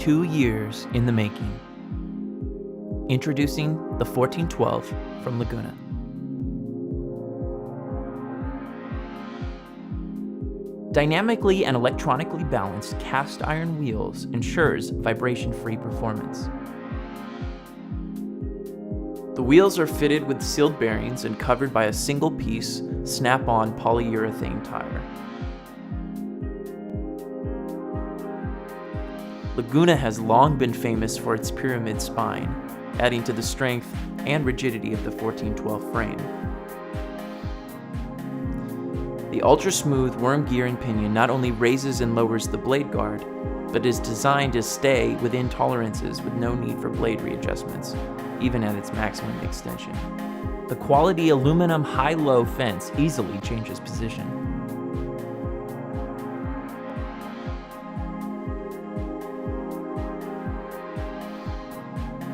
2 years in the making. Introducing the 1412 from Laguna. Dynamically and electronically balanced cast iron wheels ensures vibration-free performance. The wheels are fitted with sealed bearings and covered by a single-piece, snap-on polyurethane tire. Laguna has long been famous for its pyramid spine, adding to the strength and rigidity of the 1412 frame. The ultra-smooth worm gear and pinion not only raises and lowers the blade guard, but is designed to stay within tolerances with no need for blade readjustments, even at its maximum extension. The quality aluminum high-low fence easily changes position.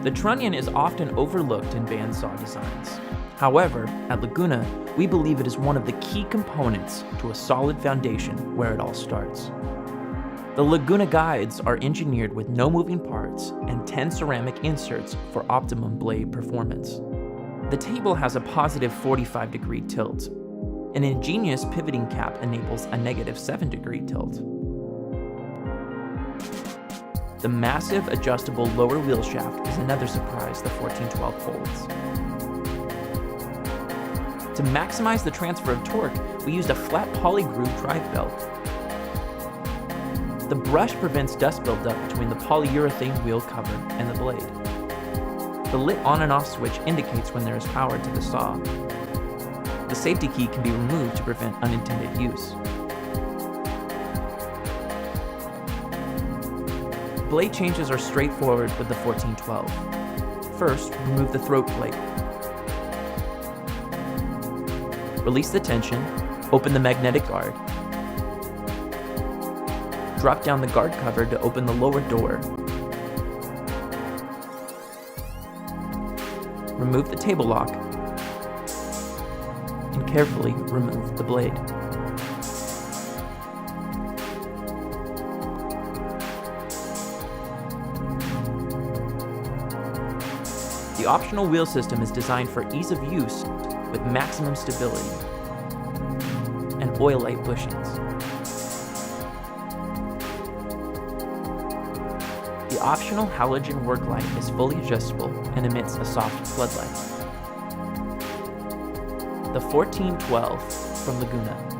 The trunnion is often overlooked in bandsaw designs. However, at Laguna, we believe it is one of the key components to a solid foundation where it all starts. The Laguna guides are engineered with no moving parts and 10 ceramic inserts for optimum blade performance. The table has a positive 45-degree tilt. An ingenious pivoting cap enables a negative 7-degree tilt. The massive adjustable lower wheel shaft is another surprise the 1412 holds. To maximize the transfer of torque, we used a flat poly-groove drive belt. The brush prevents dust buildup between the polyurethane wheel cover and the blade. The lit on and off switch indicates when there is power to the saw. The safety key can be removed to prevent unintended use. Blade changes are straightforward with the 1412. First, remove the throat plate. Release the tension, open the magnetic guard. Drop down the guard cover to open the lower door. Remove the table lock, and carefully remove the blade. The optional wheel system is designed for ease of use with maximum stability and oil-light bushings. The optional halogen work light is fully adjustable and emits a soft floodlight. The 1412 from Laguna.